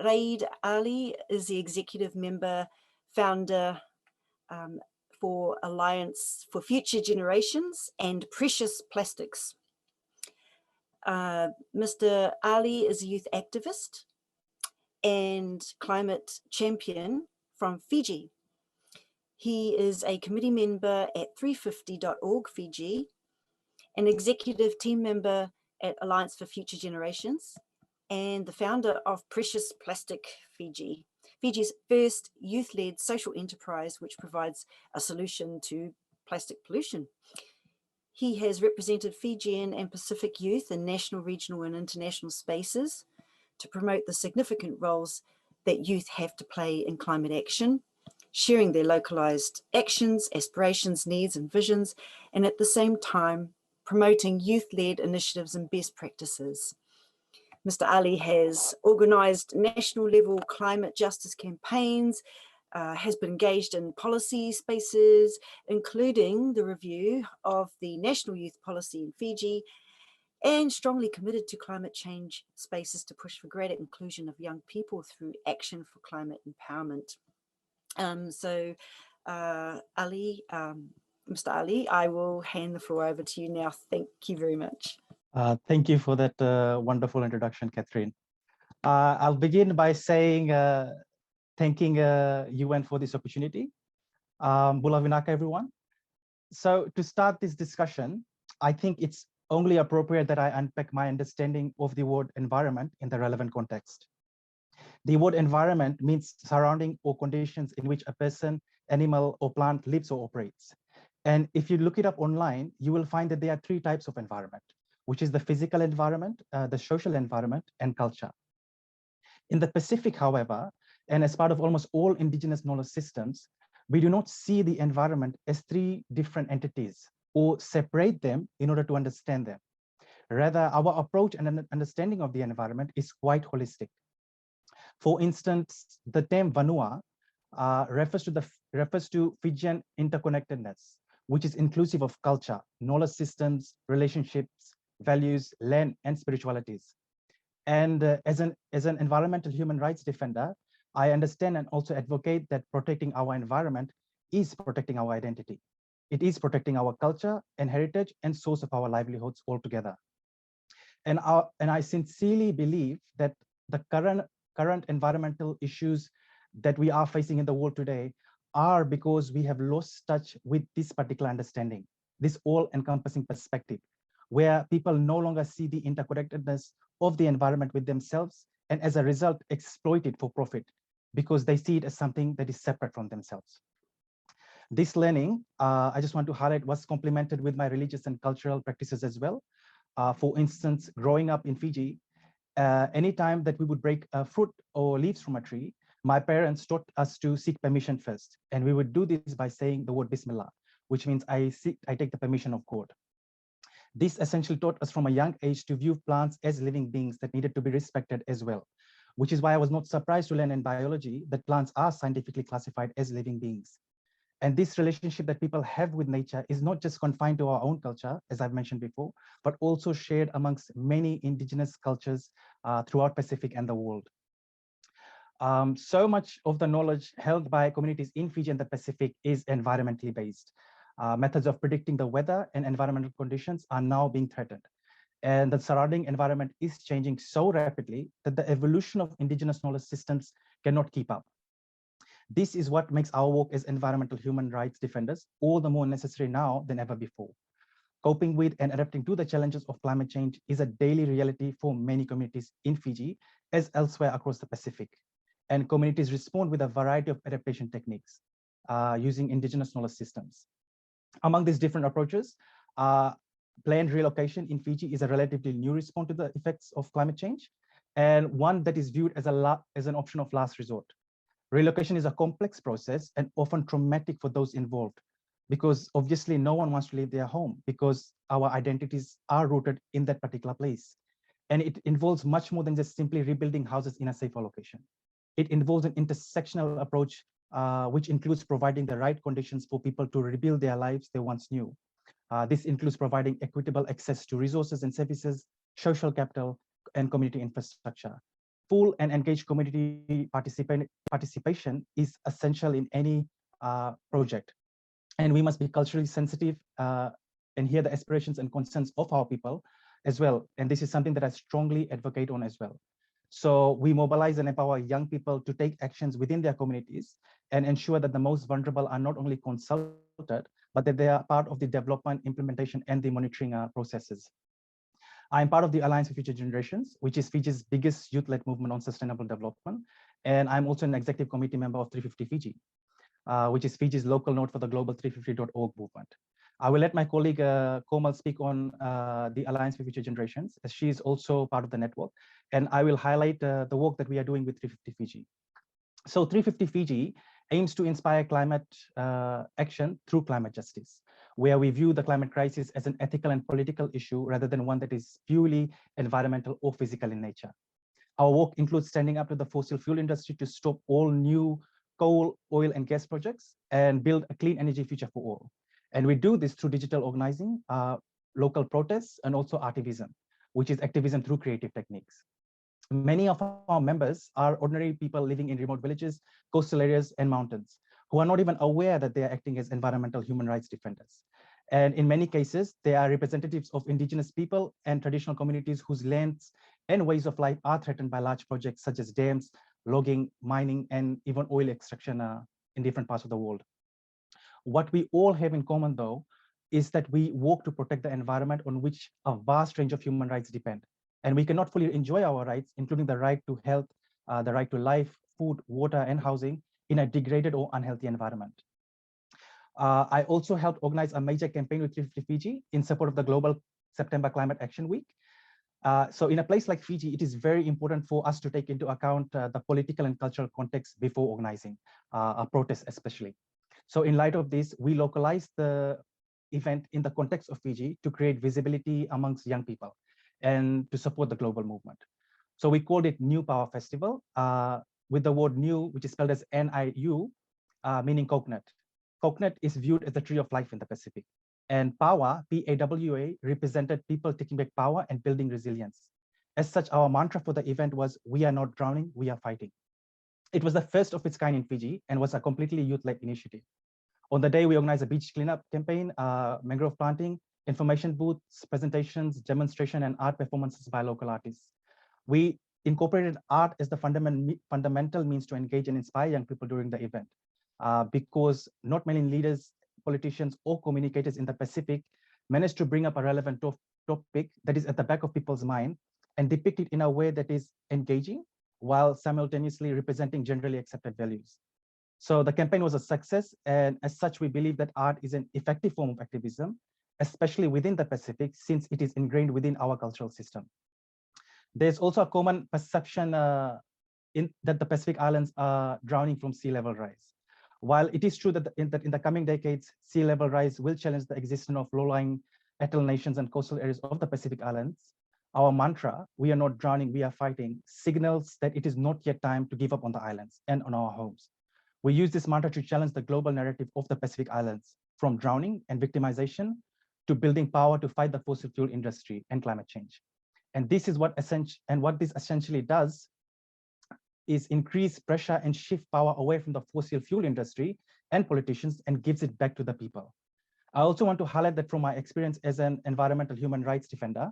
Raid Ali is the executive member, founder for Alliance for Future Generations and Precious Plastics. Mr. Ali is a youth activist and climate champion from Fiji. He is a committee member at 350.org Fiji, an executive team member at Alliance for Future Generations, and the founder of Precious Plastic Fiji, Fiji's first youth-led social enterprise which provides a solution to plastic pollution. He has represented Fijian and Pacific youth in national, regional and international spaces to promote the significant roles that youth have to play in climate action, sharing their localized actions, aspirations, needs and visions, and at the same time promoting youth-led initiatives and best practices. Mr. Ali has organised national level climate justice campaigns, has been engaged in policy spaces, including the review of the national youth policy in Fiji, and strongly committed to climate change spaces to push for greater inclusion of young people through action for climate empowerment. Ali, Mr. Ali, I will hand the floor over to you now. Thank you very much. Thank you for that wonderful introduction, Catherine. I'll begin by saying, thanking UN for this opportunity. Bula vinaka, everyone. So to start this discussion, I think it's only appropriate that I unpack my understanding of the word environment in the relevant context. The word environment means surrounding or conditions in which a person, animal, or plant lives or operates. And if you look it up online, you will find that there are three types of environment, which is the physical environment, the social environment, and culture. In the Pacific, however, and as part of almost all indigenous knowledge systems, we do not see the environment as three different entities or separate them in order to understand them. Rather, our approach and understanding of the environment is quite holistic. For instance, the term Vanua refers to Fijian interconnectedness, which is inclusive of culture, knowledge systems, relationships, values, land, and spiritualities. And as an environmental human rights defender, I understand and also advocate that protecting our environment is protecting our identity. It is protecting our culture and heritage and source of our livelihoods altogether. And I sincerely believe that the current environmental issues that we are facing in the world today are because we have lost touch with this particular understanding, this all-encompassing perspective, where people no longer see the interconnectedness of the environment with themselves, and as a result, exploit it for profit because they see it as something that is separate from themselves. This learning, I just want to highlight, was complemented with my religious and cultural practices as well. For instance, growing up in Fiji, anytime that we would break fruit or leaves from a tree, my parents taught us to seek permission first. And we would do this by saying the word Bismillah, which means I take the permission of God. This essentially taught us from a young age to view plants as living beings that needed to be respected as well, which is why I was not surprised to learn in biology that plants are scientifically classified as living beings. And this relationship that people have with nature is not just confined to our own culture, as I've mentioned before, but also shared amongst many indigenous cultures throughout Pacific and the world. So much of the knowledge held by communities in Fiji and the Pacific is environmentally based. Methods of predicting the weather and environmental conditions are now being threatened. And the surrounding environment is changing so rapidly that the evolution of indigenous knowledge systems cannot keep up. This is what makes our work as environmental human rights defenders all the more necessary now than ever before. Coping with and adapting to the challenges of climate change is a daily reality for many communities in Fiji as elsewhere across the Pacific. And communities respond with a variety of adaptation techniques using indigenous knowledge systems. Among these different approaches, planned relocation in Fiji is a relatively new response to the effects of climate change, and one that is viewed as an option of last resort. Relocation is a complex process and often traumatic for those involved, because obviously no one wants to leave their home because our identities are rooted in that particular place. And it involves much more than just simply rebuilding houses in a safer location. It involves an intersectional approach, which includes providing the right conditions for people to rebuild their lives they once knew. This includes providing equitable access to resources and services, social capital, and community infrastructure. full and engaged community participation is essential in any project. And we must be culturally sensitive and hear the aspirations and concerns of our people as well. And this is something that I strongly advocate on as well. So we mobilize and empower young people to take actions within their communities and ensure that the most vulnerable are not only consulted, but that they are part of the development, implementation, and the monitoring processes. I'm part of the Alliance for Future Generations, which is Fiji's biggest youth-led movement on sustainable development. And I'm also an executive committee member of 350 Fiji, which is Fiji's local node for the global 350.org movement. I will let my colleague Komal speak on the Alliance for Future Generations, as she is also part of the network. And I will highlight the work that we are doing with 350 Fiji. So 350 Fiji aims to inspire climate action through climate justice, where we view the climate crisis as an ethical and political issue rather than one that is purely environmental or physical in nature. Our work includes standing up to the fossil fuel industry to stop all new coal, oil, and gas projects and build a clean energy future for all. And we do this through digital organizing, local protests, and also activism, which is activism through creative techniques. Many of our members are ordinary people living in remote villages, coastal areas, and mountains, who are not even aware that they are acting as environmental human rights defenders. And in many cases, they are representatives of indigenous people and traditional communities whose lands and ways of life are threatened by large projects such as dams, logging, mining, and even oil extraction in different parts of the world. What we all have in common, though, is that we work to protect the environment on which a vast range of human rights depend. And we cannot fully enjoy our rights, including the right to health, the right to life, food, water, and housing in a degraded or unhealthy environment. I also helped organize a major campaign with 350 Fiji in support of the Global September Climate Action Week. So in a place like Fiji, it is very important for us to take into account the political and cultural context before organizing a protest, especially. So in light of this, we localized the event in the context of Fiji to create visibility amongst young people and to support the global movement. So we called it New Power Festival with the word new, which is spelled as N-I-U, meaning coconut. Coconut is viewed as the tree of life in the Pacific. And power, P-A-W-A, represented people taking back power and building resilience. As such, our mantra for the event was, we are not drowning, we are fighting. It was the first of its kind in Fiji and was a completely youth-led initiative. On the day, we organized a beach cleanup campaign, mangrove planting, information booths, presentations, demonstration, and art performances by local artists. We incorporated art as the fundamental means to engage and inspire young people during the event, because not many leaders, politicians, or communicators in the Pacific managed to bring up a relevant topic that is at the back of people's mind and depict it in a way that is engaging while simultaneously representing generally accepted values. So the campaign was a success, and as such, we believe that art is an effective form of activism, especially within the Pacific, since it is ingrained within our cultural system. There's also a common perception that the Pacific Islands are drowning from sea level rise. While it is true that in the coming decades, sea level rise will challenge the existence of low-lying atoll nations and coastal areas of the Pacific Islands, our mantra, we are not drowning, we are fighting, signals that it is not yet time to give up on the islands and on our homes. We use this mantra to challenge the global narrative of the Pacific Islands, from drowning and victimization to building power to fight the fossil fuel industry and climate change. And this is what this essentially does is increase pressure and shift power away from the fossil fuel industry and politicians and gives it back to the people. I also want to highlight that from my experience as an environmental human rights defender,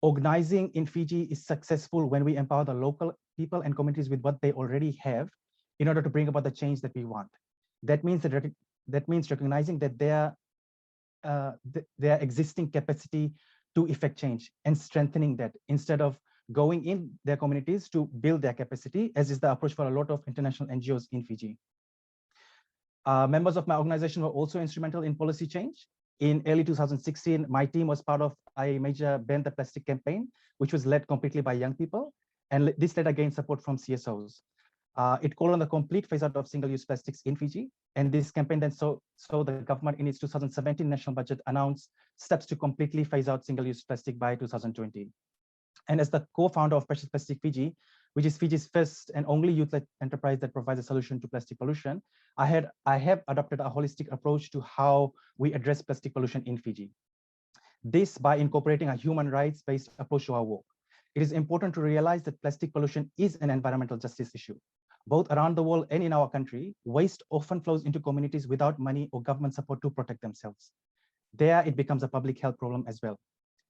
organizing in Fiji is successful when we empower the local people and communities with what they already have in order to bring about the change that we want. That means recognizing that their existing capacity to effect change and strengthening that instead of going in their communities to build their capacity, as is the approach for a lot of international NGOs in Fiji. Members of my organization were also instrumental in policy change. In early 2016, my team was part of a major Ban the Plastic campaign, which was led completely by young people. And this led again support from CSOs. It called on the complete phase out of single-use plastics in Fiji. And this campaign then saw the government in its 2017 national budget announce steps to completely phase out single-use plastic by 2020. And as the co-founder of Precious Plastic Fiji, which is Fiji's first and only youth-led enterprise that provides a solution to plastic pollution, I have adopted a holistic approach to how we address plastic pollution in Fiji. This by incorporating a human rights-based approach to our work. it is important to realize that plastic pollution is an environmental justice issue. Both around the world and in our country, waste often flows into communities without money or government support to protect themselves. There, it becomes a public health problem as well.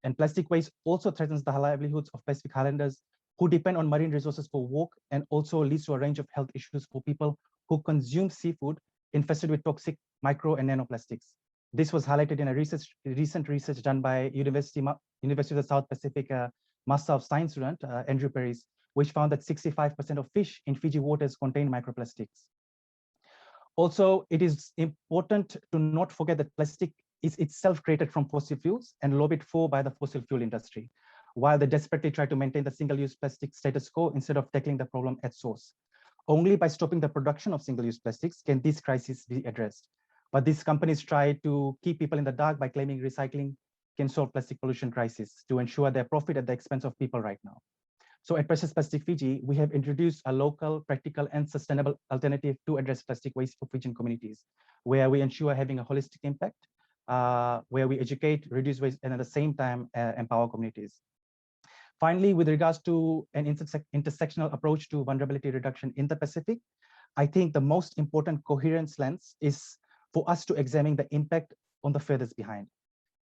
And plastic waste also threatens the livelihoods of Pacific Islanders who depend on marine resources for work, and also leads to a range of health issues for people who consume seafood infested with toxic micro and nanoplastics. This was highlighted in a recent research done by University of the South Pacific Master of Science student, Andrew Perez, which found that 65% of fish in Fiji waters contain microplastics. Also, it is important to not forget that plastic is itself created from fossil fuels and lobbied for by the fossil fuel industry, while they desperately try to maintain the single-use plastic status quo instead of tackling the problem at source. Only by stopping the production of single-use plastics can this crisis be addressed. But these companies try to keep people in the dark by claiming recycling can solve plastic pollution crisis to ensure their profit at the expense of people right now. So at Precious Plastic Fiji, we have introduced a local, practical, and sustainable alternative to address plastic waste for Fijian communities, where we ensure having a holistic impact, where we educate, reduce waste, and at the same time, empower communities. Finally, with regards to an intersectional approach to vulnerability reduction in the Pacific, I think the most important coherence lens is for us to examine the impact on the furthest behind.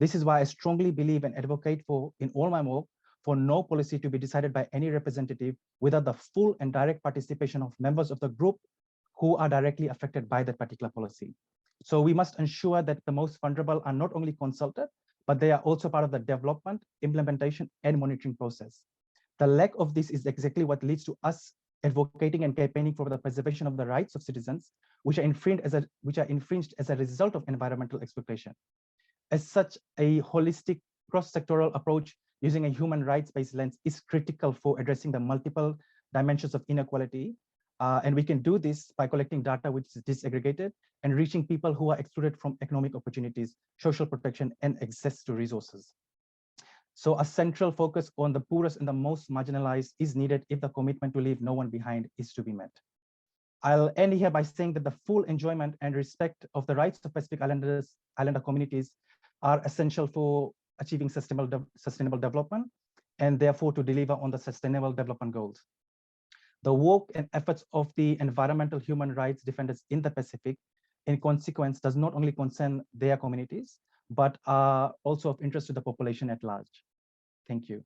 This is why I strongly believe and advocate for, in all my work, for no policy to be decided by any representative without the full and direct participation of members of the group who are directly affected by that particular policy. So we must ensure that the most vulnerable are not only consulted, but they are also part of the development, implementation, and monitoring process. The lack of this is exactly what leads to us advocating and campaigning for the preservation of the rights of citizens, which are infringed as a result of environmental exploitation. As such, a holistic cross-sectoral approach using a human rights-based lens is critical for addressing the multiple dimensions of inequality. And we can do this by collecting data which is disaggregated and reaching people who are excluded from economic opportunities, social protection, and access to resources. So a central focus on the poorest and the most marginalized is needed if the commitment to leave no one behind is to be met. I'll end here by saying that the full enjoyment and respect of the rights of Pacific Islander communities are essential for achieving sustainable development, and therefore to deliver on the sustainable development goals. The work and efforts of the environmental human rights defenders in the Pacific, in consequence, does not only concern their communities, but are also of interest to the population at large. Thank you.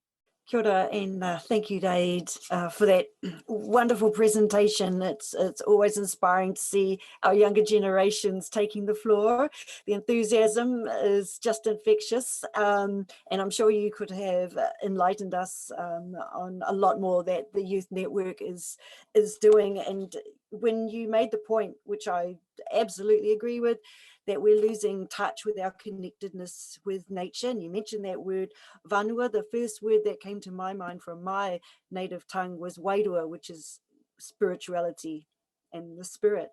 Kia ora, and thank you, Dade, for that wonderful presentation. It's always inspiring to see our younger generations taking the floor. The enthusiasm is just infectious, and I'm sure you could have enlightened us on a lot more that the Youth Network is doing. And when you made the point, which I absolutely agree with, that we're losing touch with our connectedness with nature. And you mentioned that word vanua. The first word that came to my mind from my native tongue was wairua, which is spirituality and the spirit.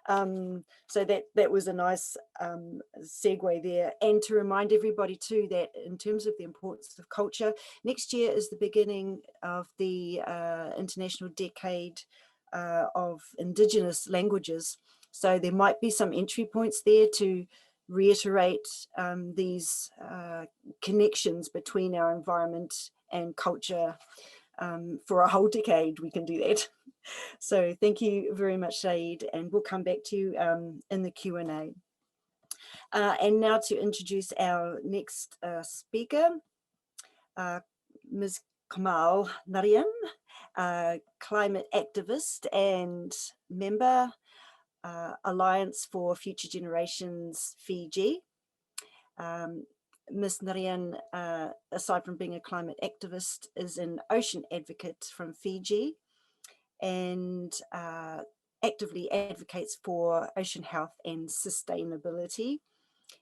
So that was a nice segue there. And to remind everybody too that in terms of the importance of culture, next year is the beginning of the International Decade of Indigenous Languages. So there might be some entry points there to reiterate these connections between our environment and culture. For a whole decade, we can do that. So thank you very much, Saeed, and we'll come back to you in the Q&A. And now to introduce our next speaker, Ms. Komal Narayan, climate activist and member, Alliance for Future Generations Fiji. Ms. Narayan, aside from being a climate activist, is an ocean advocate from Fiji and actively advocates for ocean health and sustainability.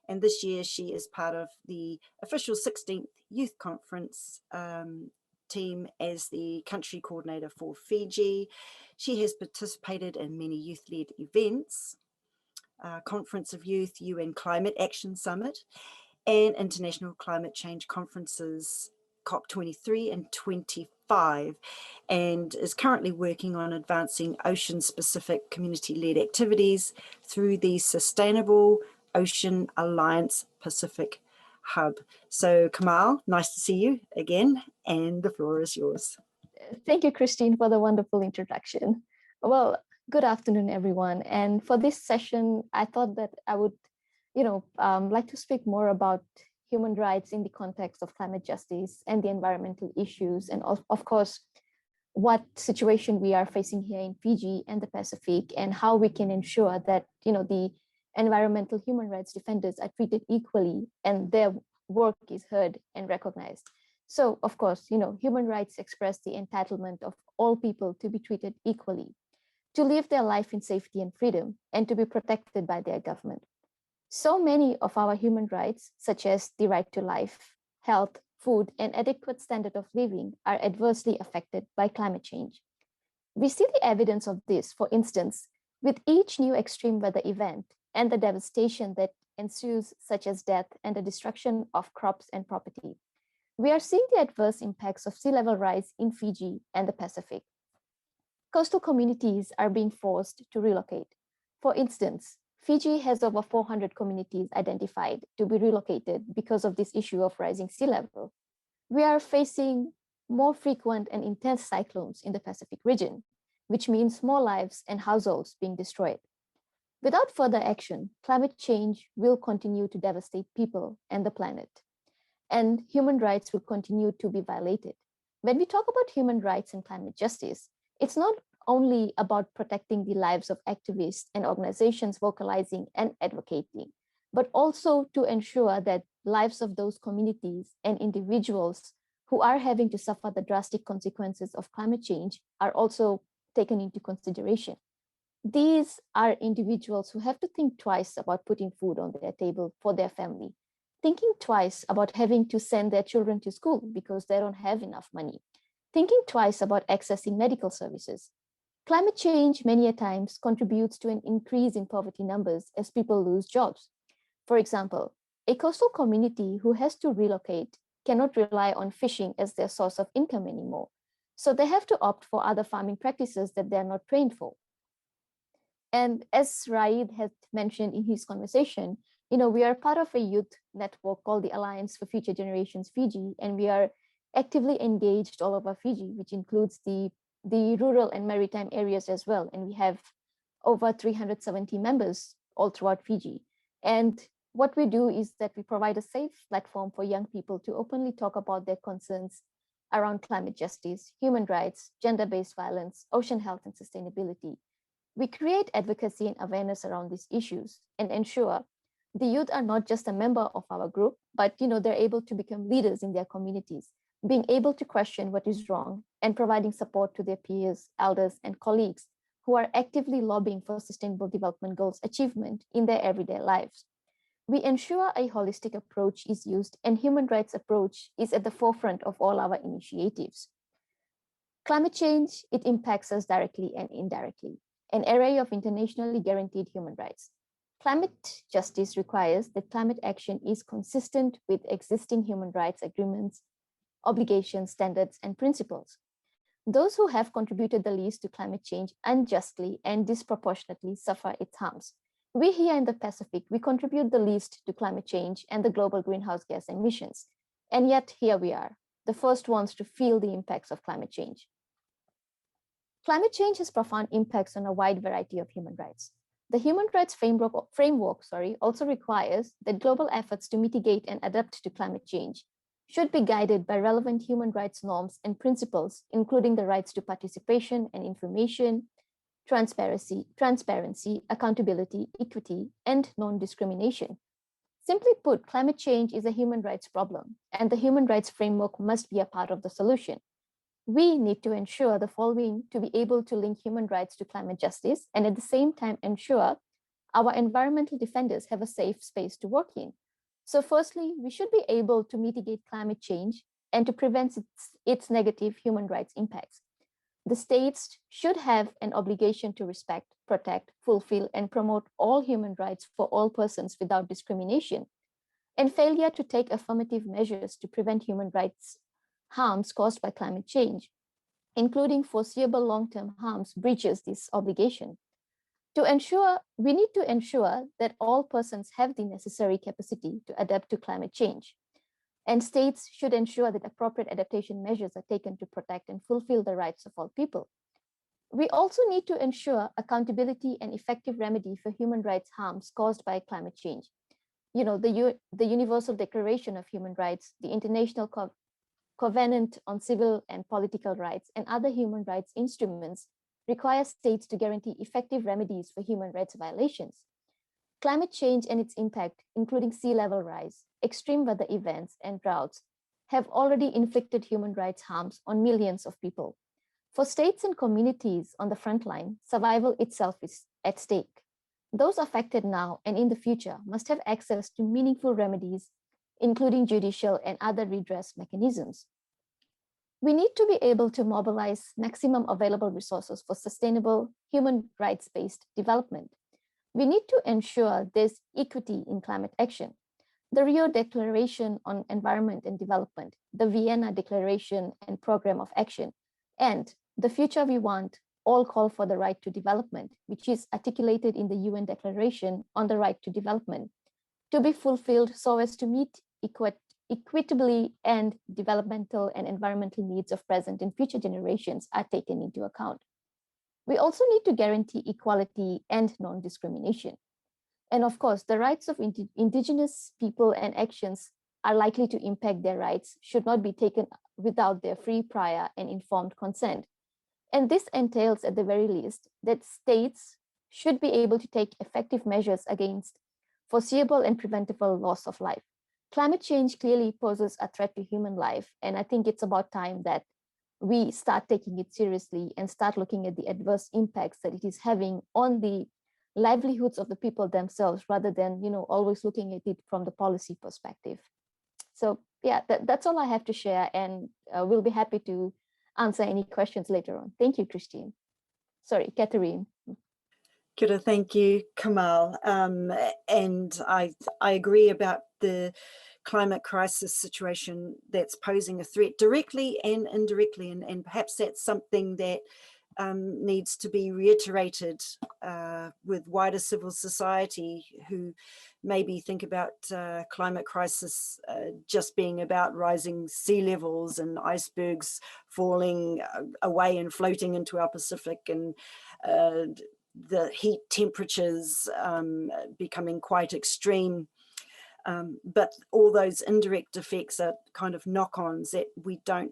And this year she is part of the official 16th Youth Conference team as the country coordinator for Fiji. She has participated in many youth-led events, Conference of Youth, UN Climate Action Summit, and international climate change conferences, COP23 and 25, and is currently working on advancing ocean-specific community-led activities through the Sustainable Ocean Alliance Pacific hub. So Komal, nice to see you again, and the floor is yours. Thank you, Christine, for the wonderful introduction. Well, good afternoon, everyone. And for this session, I thought that I would, like to speak more about human rights in the context of climate justice and the environmental issues, and of course, what situation we are facing here in Fiji and the Pacific, and how we can ensure that, the environmental human rights defenders are treated equally and their work is heard and recognized. So, of course, human rights express the entitlement of all people to be treated equally, to live their life in safety and freedom, and to be protected by their government. So many of our human rights, such as the right to life, health, food, and adequate standard of living, are adversely affected by climate change. We see the evidence of this, for instance, with each new extreme weather event and the devastation that ensues, such as death and the destruction of crops and property. We are seeing the adverse impacts of sea level rise in Fiji and the Pacific. Coastal communities are being forced to relocate. For instance, Fiji has over 400 communities identified to be relocated because of this issue of rising sea level. We are facing more frequent and intense cyclones in the Pacific region, which means more lives and households being destroyed. Without further action, climate change will continue to devastate people and the planet, and human rights will continue to be violated. When we talk about human rights and climate justice, it's not only about protecting the lives of activists and organizations vocalizing and advocating, but also to ensure that lives of those communities and individuals who are having to suffer the drastic consequences of climate change are also taken into consideration. These are individuals who have to think twice about putting food on their table for their family, thinking twice about having to send their children to school because they don't have enough money, thinking twice about accessing medical services. Climate change many a times contributes to an increase in poverty numbers as people lose jobs. For example, a coastal community who has to relocate cannot rely on fishing as their source of income anymore. So they have to opt for other farming practices that they're not trained for. And as Raid had mentioned in his conversation, we are part of a youth network called the Alliance for Future Generations Fiji, and we are actively engaged all over Fiji, which includes the rural and maritime areas as well. And we have over 370 members all throughout Fiji. And what we do is that we provide a safe platform for young people to openly talk about their concerns around climate justice, human rights, gender-based violence, ocean health, and sustainability. We create advocacy and awareness around these issues and ensure the youth are not just a member of our group, but they're able to become leaders in their communities, being able to question what is wrong and providing support to their peers, elders, and colleagues who are actively lobbying for Sustainable Development Goals achievement in their everyday lives. We ensure a holistic approach is used and human rights approach is at the forefront of all our initiatives. Climate change, it impacts us directly and indirectly, an array of internationally guaranteed human rights. Climate justice requires that climate action is consistent with existing human rights agreements, obligations, standards, and principles. Those who have contributed the least to climate change unjustly and disproportionately suffer its harms. We here in the Pacific, we contribute the least to climate change and the global greenhouse gas emissions. And yet here we are, the first ones to feel the impacts of climate change. Climate change has profound impacts on a wide variety of human rights. The human rights framework also requires that global efforts to mitigate and adapt to climate change should be guided by relevant human rights norms and principles, including the rights to participation and information, transparency, accountability, equity, and non-discrimination. Simply put, climate change is a human rights problem, and the human rights framework must be a part of the solution. We need to ensure the following to be able to link human rights to climate justice, and at the same time ensure our environmental defenders have a safe space to work in. So firstly, we should be able to mitigate climate change and to prevent its negative human rights impacts. The states should have an obligation to respect, protect, fulfill, and promote all human rights for all persons without discrimination. And failure to take affirmative measures to prevent human rights harms caused by climate change, including foreseeable long-term harms, breaches this obligation. We need to ensure that all persons have the necessary capacity to adapt to climate change. And states should ensure that appropriate adaptation measures are taken to protect and fulfill the rights of all people. We also need to ensure accountability and effective remedy for human rights harms caused by climate change. You know, the Universal Declaration of Human Rights, the International Covenant on Civil and Political Rights, and other human rights instruments require states to guarantee effective remedies for human rights violations. Climate change and its impact, including sea level rise, extreme weather events, and droughts, have already inflicted human rights harms on millions of people. For states and communities on the front line, survival itself is at stake. Those affected now and in the future must have access to meaningful remedies, including judicial and other redress mechanisms. We need to be able to mobilize maximum available resources for sustainable human rights-based development. We need to ensure there's equity in climate action. The Rio Declaration on Environment and Development, the Vienna Declaration and Program of Action, and the Future We Want all call for the right to development, which is articulated in the UN Declaration on the Right to Development, to be fulfilled so as to meet equitably and developmental and environmental needs of present and future generations are taken into account. We also need to guarantee equality and non-discrimination. And of course, the rights of Indigenous people and actions are likely to impact their rights should not be taken without their free, prior, and informed consent. And this entails, at the very least, that states should be able to take effective measures against foreseeable and preventable loss of life. Climate change clearly poses a threat to human life, and I think it's about time that we start taking it seriously and start looking at the adverse impacts that it is having on the livelihoods of the people themselves, rather than, you know, always looking at it from the policy perspective. So yeah, that's all I have to share, and we'll be happy to answer any questions later on. Thank you, Christine. Sorry, Catherine. Kia ora, thank you, Komal. And I agree about the climate crisis situation that's posing a threat directly and indirectly, and perhaps that's something that needs to be reiterated with wider civil society, who maybe think about climate crisis just being about rising sea levels and icebergs falling away and floating into our Pacific, and the heat temperatures becoming quite extreme. But all those indirect effects are kind of knock-ons that we don't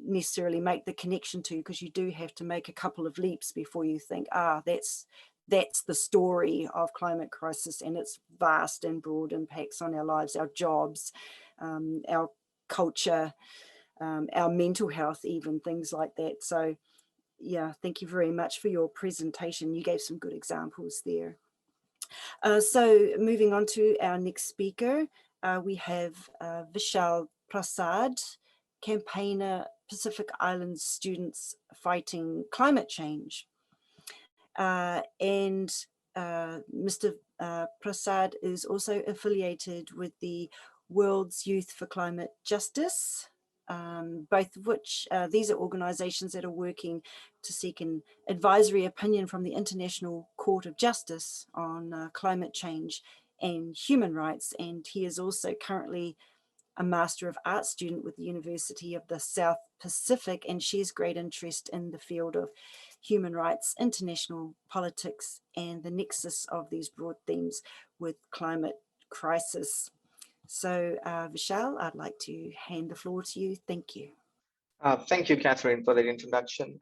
necessarily make the connection to, because you do have to make a couple of leaps before you think, that's the story of climate crisis and its vast and broad impacts on our lives, our jobs, our culture, our mental health, even things like that. So yeah, thank you very much for your presentation. You gave some good examples there. So moving on to our next speaker, we have Vishal Prasad, campaigner, Pacific Islands Students Fighting Climate Change. And Mr. Prasad is also affiliated with the World's Youth for Climate Justice, both of which, these are organizations that are working to seek an advisory opinion from the International Court of Justice on climate change and human rights. And he is also currently a Master of Arts student with the University of the South Pacific, and shares great interest in the field of human rights, international politics, and the nexus of these broad themes with climate crisis. So Vishal, I'd like to hand the floor to you. Thank you. Thank you, Catherine, for that introduction.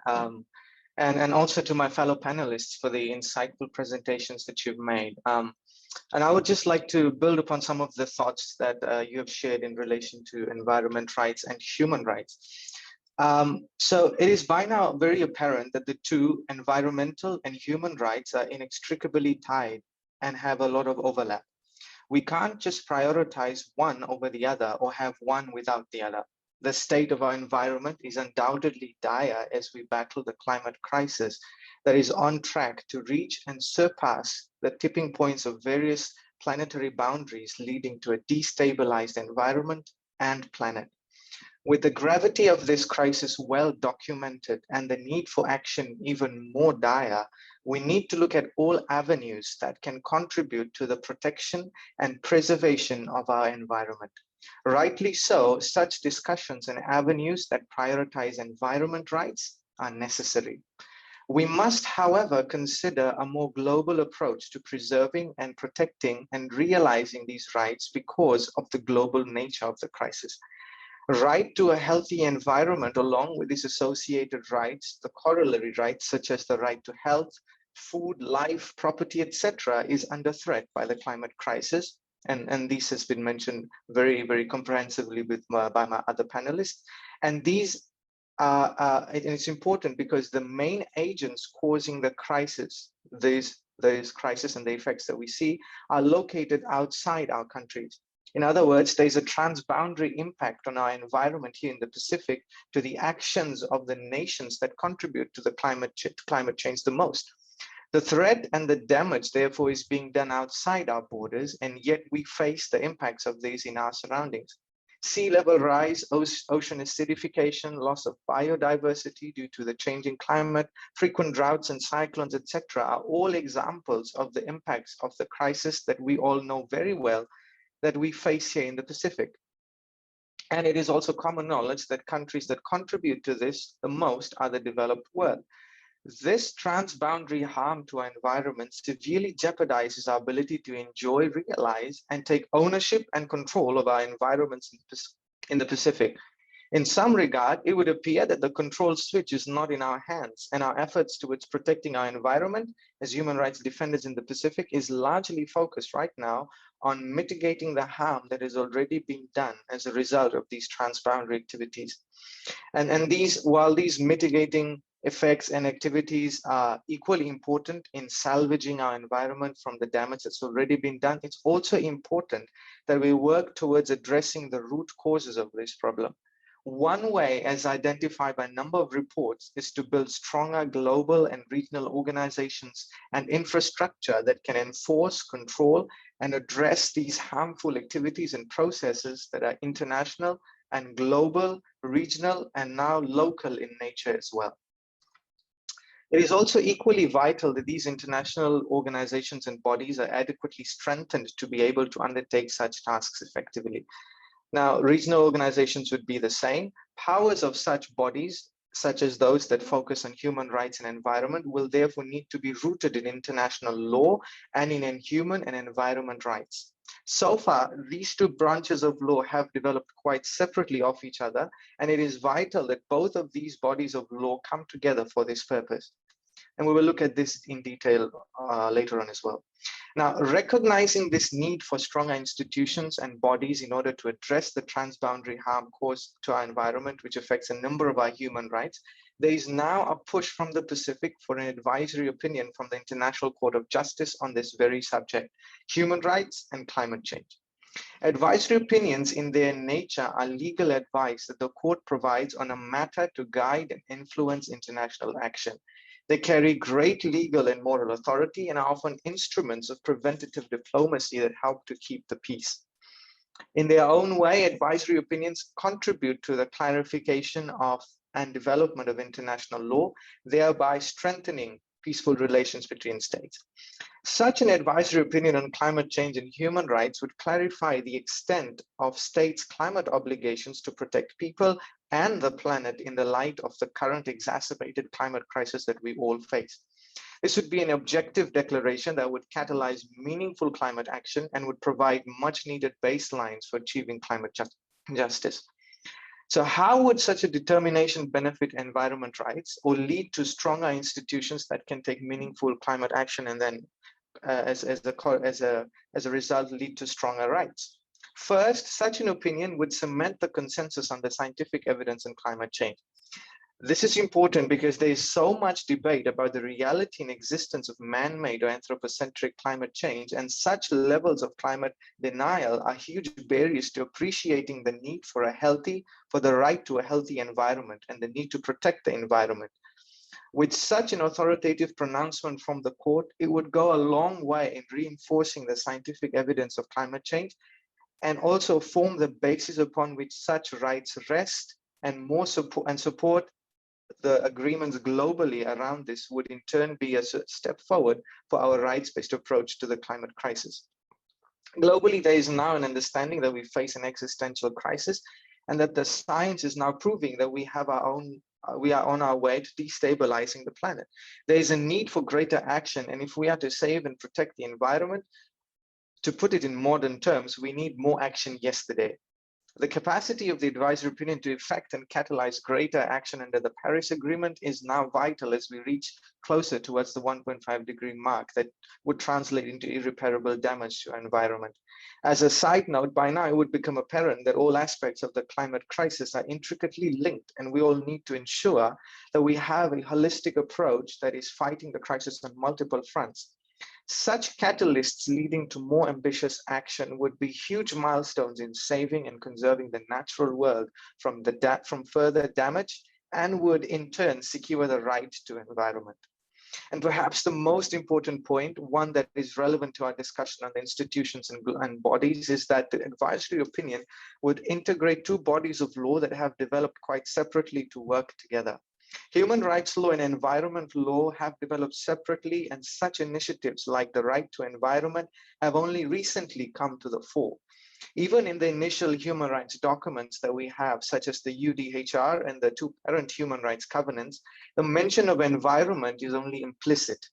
And also to my fellow panelists for the insightful presentations that you've made. And I would just like to build upon some of the thoughts that you have shared in relation to environment rights and human rights. So it is by now very apparent that the two, environmental and human rights, are inextricably tied and have a lot of overlap. We can't just prioritize one over the other or have one without the other. The state of our environment is undoubtedly dire as we battle the climate crisis that is on track to reach and surpass the tipping points of various planetary boundaries, leading to a destabilized environment and planet. With the gravity of this crisis well documented and the need for action even more dire, we need to look at all avenues that can contribute to the protection and preservation of our environment. Rightly so, such discussions and avenues that prioritize environment rights are necessary. We must, however, consider a more global approach to preserving and protecting and realizing these rights because of the global nature of the crisis. Right to a healthy environment, along with these associated rights, the corollary rights such as the right to health, food, life, property, etc., is under threat by the climate crisis. And this has been mentioned very, very comprehensively by my other panelists. And these and it's important because the main agents causing the crisis, these crises and the effects that we see, are located outside our countries. In other words, there's a transboundary impact on our environment here in the Pacific to the actions of the nations that contribute to the climate change the most. The threat and the damage, therefore, is being done outside our borders, and yet we face the impacts of these in our surroundings. Sea level rise, ocean acidification, loss of biodiversity due to the changing climate, frequent droughts and cyclones, etc., are all examples of the impacts of the crisis that we all know very well that we face here in the Pacific. And it is also common knowledge that countries that contribute to this the most are the developed world. This transboundary harm to our environment severely jeopardizes our ability to enjoy, realize, and take ownership and control of our environments in the Pacific. In some regard, it would appear that the control switch is not in our hands, and our efforts towards protecting our environment as human rights defenders in the Pacific is largely focused right now on mitigating the harm that is already being done as a result of these transboundary activities. And while these mitigating effects and activities are equally important in salvaging our environment from the damage that's already been done, it's also important that we work towards addressing the root causes of this problem. One way, as identified by a number of reports, is to build stronger global and regional organizations and infrastructure that can enforce, control, and address these harmful activities and processes that are international and global, regional, and now local in nature as well. It is also equally vital that these international organizations and bodies are adequately strengthened to be able to undertake such tasks effectively. Now, regional organizations would be the same. Powers of such bodies, such as those that focus on human rights and environment, will therefore need to be rooted in international law and in human and environment rights. So far, these two branches of law have developed quite separately of each other, and it is vital that both of these bodies of law come together for this purpose. And we will look at this in detail later on as well. Now, recognizing this need for stronger institutions and bodies in order to address the transboundary harm caused to our environment, which affects a number of our human rights, there is now a push from the Pacific for an advisory opinion from the International Court of Justice on this very subject, human rights and climate change. Advisory opinions in their nature are legal advice that the court provides on a matter to guide and influence international action. They carry great legal and moral authority and are often instruments of preventative diplomacy that help to keep the peace. In their own way, advisory opinions contribute to the clarification of and development of international law, thereby strengthening peaceful relations between states. Such an advisory opinion on climate change and human rights would clarify the extent of states' climate obligations to protect people and the planet in the light of the current exacerbated climate crisis that we all face. This would be an objective declaration that would catalyze meaningful climate action and would provide much needed baselines for achieving climate justice. So how would such a determination benefit environment rights or lead to stronger institutions that can take meaningful climate action and then as a result lead to stronger rights? First, such an opinion would cement the consensus on the scientific evidence on climate change. This is important because there is so much debate about the reality and existence of man-made or anthropocentric climate change, and such levels of climate denial are huge barriers to appreciating the need for the right to a healthy environment and the need to protect the environment. With such an authoritative pronouncement from the court, it would go a long way in reinforcing the scientific evidence of climate change and also form the basis upon which such rights rest and support the agreements globally around this would in turn be a step forward for our rights-based approach to the climate crisis. Globally, there is now an understanding that we face an existential crisis, and that the science is now proving that we are on our way to destabilizing the planet. There is a need for greater action, and if we are to save and protect the environment, to put it in modern terms, we need more action yesterday. The capacity of the advisory opinion to effect and catalyze greater action under the Paris Agreement is now vital as we reach closer towards the 1.5-degree mark that would translate into irreparable damage to our environment. As a side note, by now it would become apparent that all aspects of the climate crisis are intricately linked, and we all need to ensure that we have a holistic approach that is fighting the crisis on multiple fronts. Such catalysts leading to more ambitious action would be huge milestones in saving and conserving the natural world from further damage, and would in turn secure the right to environment. And perhaps the most important point, one that is relevant to our discussion on the institutions and bodies, is that the advisory opinion would integrate two bodies of law that have developed quite separately to work together. Human rights law and environment law have developed separately, and such initiatives like the right to environment have only recently come to the fore. Even in the initial human rights documents that we have, such as the UDHR and the two parent human rights covenants, the mention of environment is only implicit.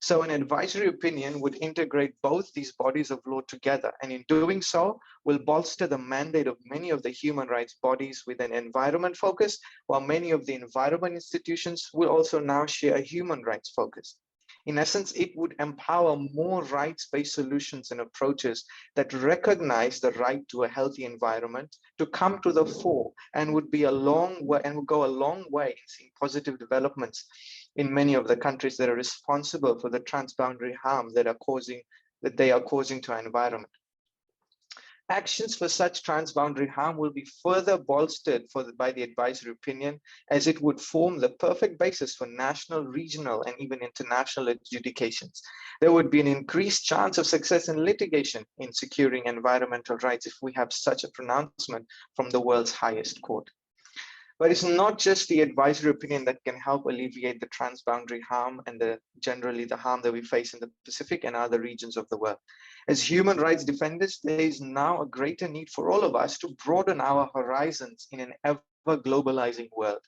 So an advisory opinion would integrate both these bodies of law together, and in doing so will bolster the mandate of many of the human rights bodies with an environment focus, while many of the environment institutions will also now share a human rights focus. In essence, it would empower more rights-based solutions and approaches that recognize the right to a healthy environment to come to the fore, and would go a long way in seeing positive developments in many of the countries that are responsible for the transboundary harm that they are causing to our environment. Actions for such transboundary harm will be further bolstered by the advisory opinion, as it would form the perfect basis for national, regional, and even international adjudications. There would be an increased chance of success in litigation in securing environmental rights if we have such a pronouncement from the world's highest court. But it's not just the advisory opinion that can help alleviate the transboundary harm and generally the harm that we face in the Pacific and other regions of the world. As human rights defenders, there is now a greater need for all of us to broaden our horizons in an ever-globalizing world.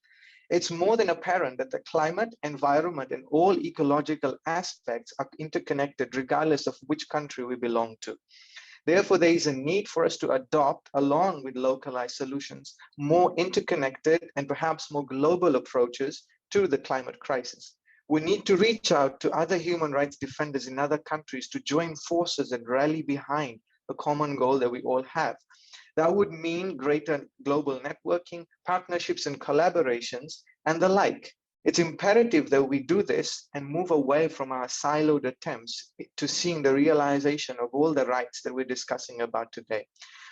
It's more than apparent that the climate, environment, and all ecological aspects are interconnected regardless of which country we belong to. Therefore, there is a need for us to adopt, along with localized solutions, more interconnected and perhaps more global approaches to the climate crisis. We need to reach out to other human rights defenders in other countries to join forces and rally behind the common goal that we all have. That would mean greater global networking, partnerships and collaborations, and the like. It's imperative that we do this and move away from our siloed attempts to seeing the realization of all the rights that we're discussing about today.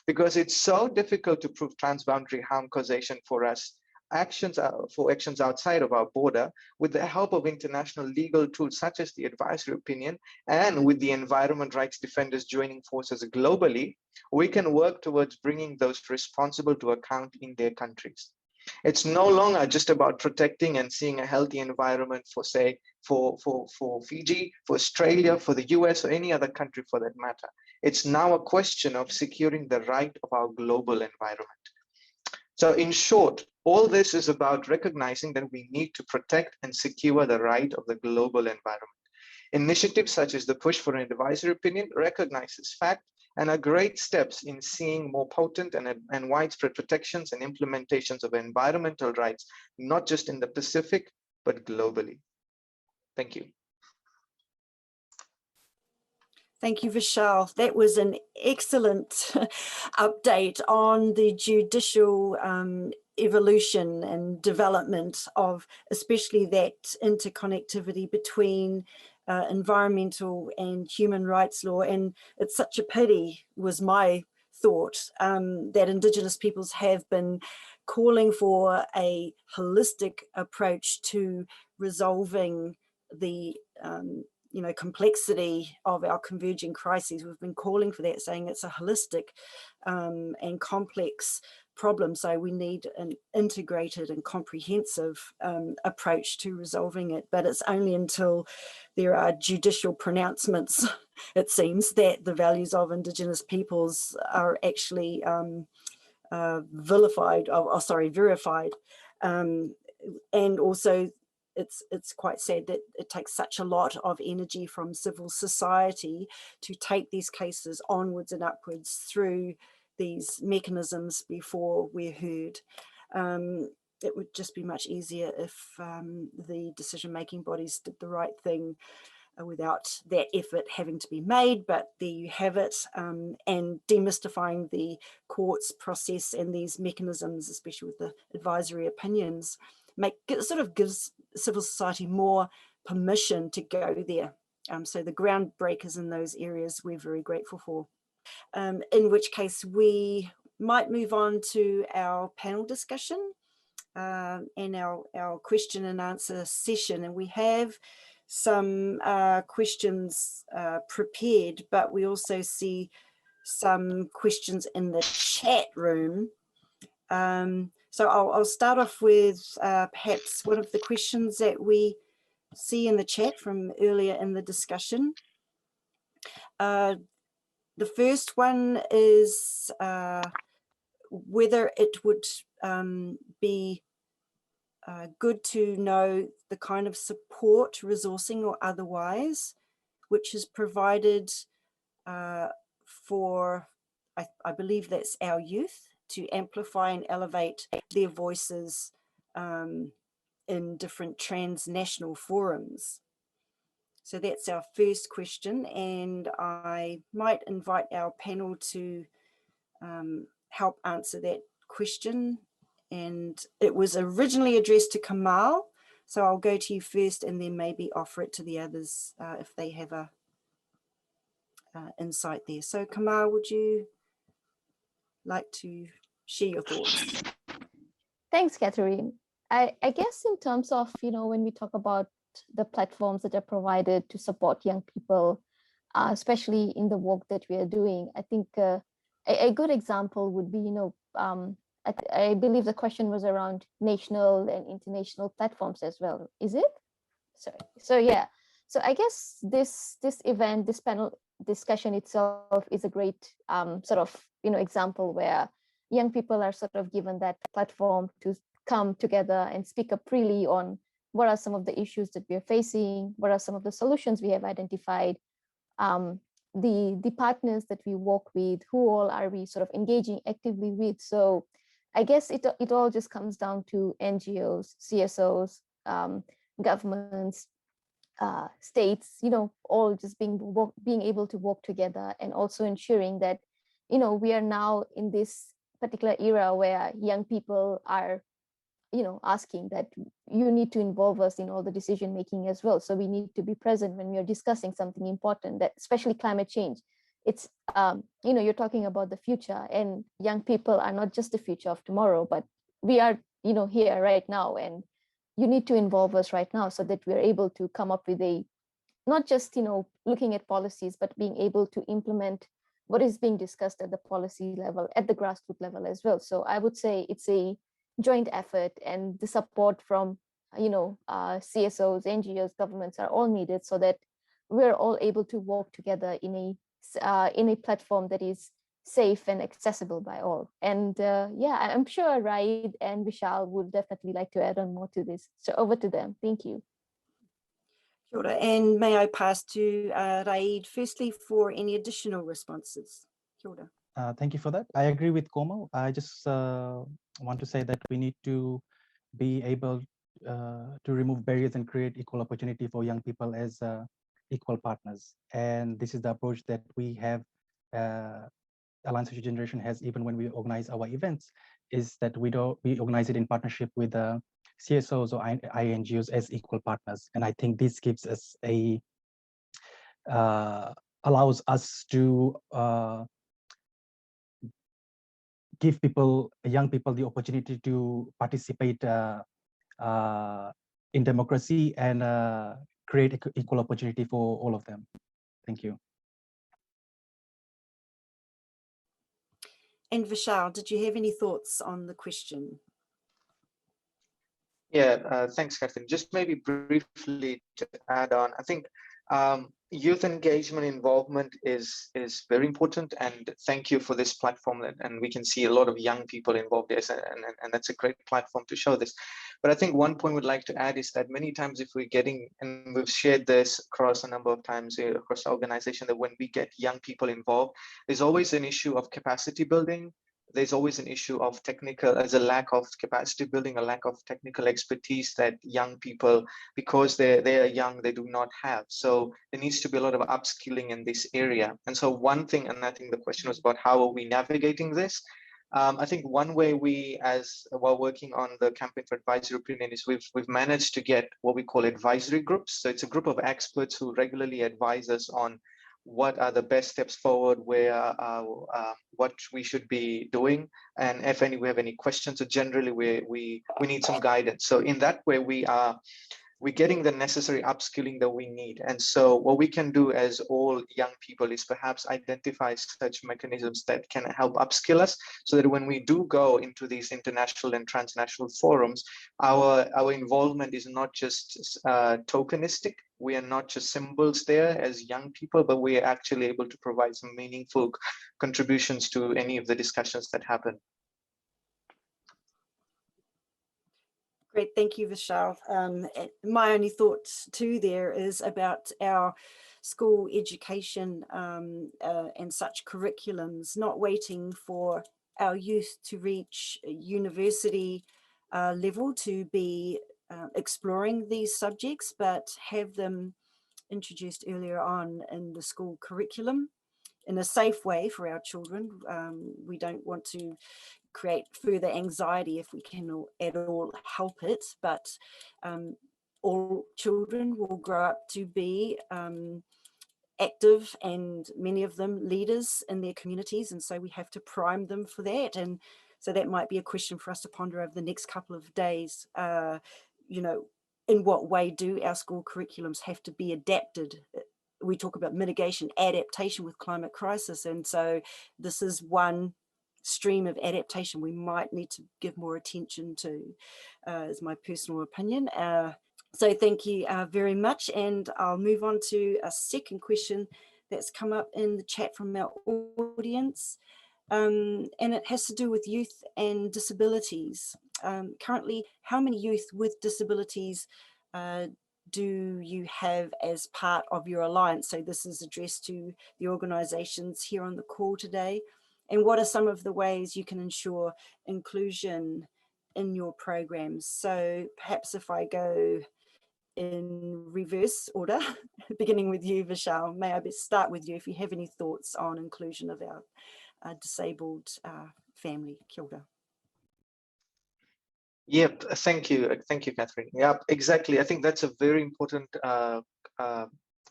Because it's so difficult to prove transboundary harm causation for us, actions outside of our border, with the help of international legal tools such as the advisory opinion, and with the environment rights defenders joining forces globally, we can work towards bringing those responsible to account in their countries. It's no longer just about protecting and seeing a healthy environment for, say, for Fiji, for Australia, for the US, or any other country for that matter. It's now a question of securing the right of our global environment. So in short, all this is about recognizing that we need to protect and secure the right of the global environment. Initiatives such as the push for an advisory opinion recognize this fact and are great steps in seeing more potent and widespread protections and implementations of environmental rights, not just in the Pacific, but globally. Thank you. Thank you, Vishal. That was an excellent update on the judicial evolution and development of especially that interconnectivity between environmental and human rights law. And it's such a pity, was my thought, that Indigenous peoples have been calling for a holistic approach to resolving the complexity of our converging crises. We've been calling for that, saying it's a holistic and complex problem. So we need an integrated and comprehensive approach to resolving it. But it's only until there are judicial pronouncements, it seems, that the values of Indigenous peoples are actually verified. And also it's quite sad that it takes such a lot of energy from civil society to take these cases onwards and upwards through these mechanisms before we're heard. It would just be much easier if the decision-making bodies did the right thing without that effort having to be made, but there you have it. And demystifying the courts process and these mechanisms, especially with the advisory opinions, sort of gives civil society more permission to go there. So the groundbreakers in those areas we're very grateful for. In which case we might move on to our panel discussion and our question and answer session. And we have some questions prepared, but we also see some questions in the chat room. So I'll start off with perhaps one of the questions that we see in the chat from earlier in the discussion. The first one is whether it would be good to know the kind of support, resourcing or otherwise, which is provided for, I believe that's our youth, to amplify and elevate their voices in different transnational forums. So that's our first question, and I might invite our panel to help answer that question. And it was originally addressed to Komal, so I'll go to you first and then maybe offer it to the others if they have a insight there. So Komal, would you like to share your thoughts? Thanks, Catherine. I guess in terms of, when we talk about the platforms that are provided to support young people, especially in the work that we are doing, I think a good example would be, I believe the question was around national and international platforms as well. Is it? Sorry. So yeah. So I guess this event, this panel discussion itself is a great sort of example where young people are sort of given that platform to come together and speak up freely on what are some of the issues that we're facing, what are some of the solutions we have identified, the partners that we work with, who all are we sort of engaging actively with. So I guess it all just comes down to NGOs, CSOs, governments, states, all just being able to work together, and also ensuring that, we are now in this particular era where young people are, asking that you need to involve us in all the decision making as well. So we need to be present when we are discussing something important, that especially climate change. It's, you're talking about the future, and young people are not just the future of tomorrow, but we are, here right now, and you need to involve us right now so that we're able to come up with not just, looking at policies, but being able to implement what is being discussed at the policy level, at the grassroots level as well. So I would say it's a joint effort, and the support from, CSOs, NGOs, governments are all needed so that we're all able to work together in a platform that is safe and accessible by all. And yeah, I'm sure Raid and Vishal would definitely like to add on more to this. So over to them. Thank you. Kia ora. And may I pass to Raid firstly for any additional responses? Kia ora. Thank you for that. I agree with Komal. I just want to say that we need to be able to remove barriers and create equal opportunity for young people as equal partners. And this is the approach that we have, Alliance Future Generation has, even when we organize our events, is that we organize it in partnership with CSOs or INGOs as equal partners. And I think this gives us allows us to give young people the opportunity to participate in democracy and create equal opportunity for all of them. Thank you. And Vishal, did you have any thoughts on the question? Yeah, thanks, Catherine. Just maybe briefly to add on, I think youth engagement involvement is very important, and thank you for this platform. And we can see a lot of young people involved there, and that's a great platform to show this. But I think one point we'd like to add is that many times if we're getting, and we've shared this across a number of times across the organization, that when we get young people involved, there's always an issue of capacity building. There's always an issue of technical, as a lack of capacity building, a lack of technical expertise that young people, because they are young, they do not have. So there needs to be a lot of upskilling in this area. And so one thing, and I think the question was about how are we navigating this? I think one way we, while working on the campaign for advisory opinion, is we've managed to get what we call advisory groups. So it's a group of experts who regularly advise us on what are the best steps forward, what we should be doing, and if we have any questions. So generally we need some guidance. So in that way we're getting the necessary upskilling that we need. And so what we can do as all young people is perhaps identify such mechanisms that can help upskill us, so that when we do go into these international and transnational forums, our involvement is not just tokenistic. We are not just symbols there as young people, but we are actually able to provide some meaningful contributions to any of the discussions that happen. Great, thank you, Vishal. My only thought too there is about our school education and such curriculums, not waiting for our youth to reach university level to be exploring these subjects, but have them introduced earlier on in the school curriculum in a safe way for our children. We don't want to create further anxiety if we can at all help it, but all children will grow up to be active, and many of them leaders in their communities, and so we have to prime them for that. And so that might be a question for us to ponder over the next couple of days. You know, in what way do our school curriculums have to be adapted? We talk about mitigation, adaptation with climate crisis, and so this is one stream of adaptation we might need to give more attention to, is my personal opinion. So thank you very much, and I'll move on to a second question that's come up in the chat from our audience, and it has to do with youth and disabilities. Currently, how many youth with disabilities do you have as part of your alliance? So this is addressed to the organisations here on the call today. And what are some of the ways you can ensure inclusion in your programs? So perhaps if I go in reverse order, beginning with you, Vishal, may I start with you if you have any thoughts on inclusion of our disabled family. Kia ora. Yep, thank you, Catherine. Yep, exactly. I think that's a very important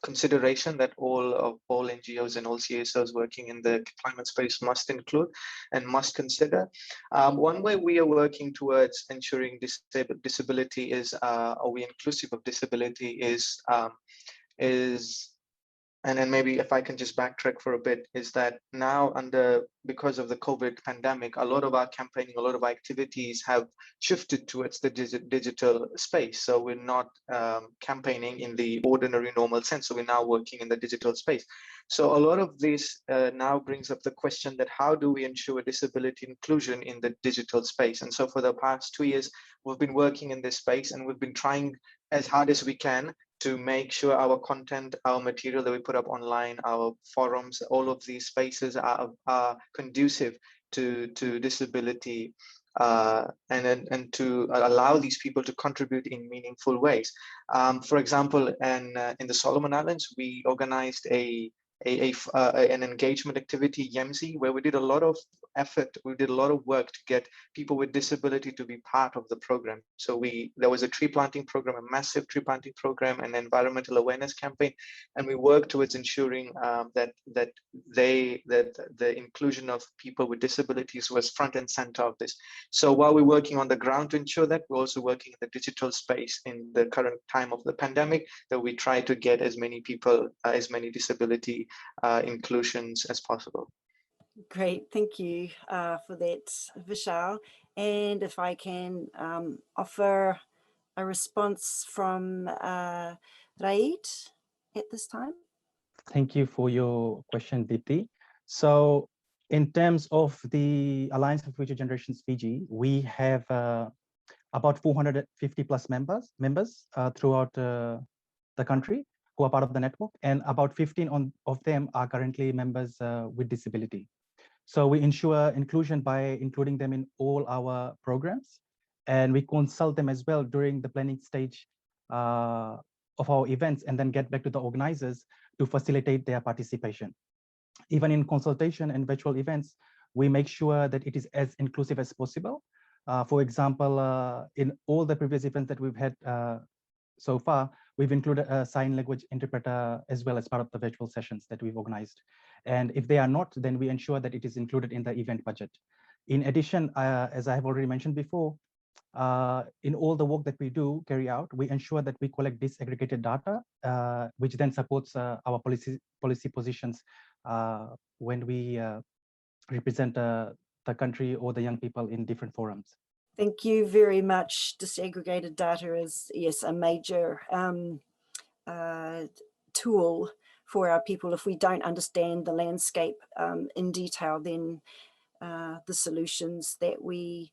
consideration that all NGOs and all CSOs working in the climate space must include and must consider. One way we are working towards ensuring disability is, are we inclusive of disability is and then maybe if I can just backtrack for a bit, is that now because of the COVID pandemic, a lot of our campaigning, a lot of our activities have shifted towards the digital space. So we're not campaigning in the ordinary normal sense. So we're now working in the digital space. So a lot of this now brings up the question that how do we ensure disability inclusion in the digital space? And so for the past 2 years, we've been working in this space, and we've been trying as hard as we can to make sure our content, our material that we put up online, our forums, all of these spaces are conducive to disability and to allow these people to contribute in meaningful ways. For example, in the Solomon Islands, we organized an engagement activity, YEMSI, where we did a lot of effort, we did a lot of work to get people with disability to be part of the program. So there was a tree planting program, a massive tree planting program, an environmental awareness campaign, and we worked towards ensuring that the inclusion of people with disabilities was front and center of this. So while we're working on the ground to ensure that, we're also working in the digital space in the current time of the pandemic, that we try to get as many people, as many disability inclusions as possible. Great, thank you for that, Vishal. And if I can offer a response from Raid at this time. Thank you for your question, Dipti. So in terms of the Alliance for Future Generations Fiji, we have about 450 plus members throughout the country who are part of the network, and about 15 of them are currently members with disability. So we ensure inclusion by including them in all our programs, and we consult them as well during the planning stage of our events, and then get back to the organizers to facilitate their participation. Even in consultation and virtual events, we make sure that it is as inclusive as possible. For example, in all the previous events that we've had so far, we've included a sign language interpreter as well as part of the virtual sessions that we've organized. And if they are not, then we ensure that it is included in the event budget. In addition, as I have already mentioned before, in all the work that we do carry out, we ensure that we collect disaggregated data, which then supports our policy positions when we represent the country or the young people in different forums. Thank you very much. Disaggregated data is, yes, a major tool for our people. If we don't understand the landscape in detail, then the solutions that we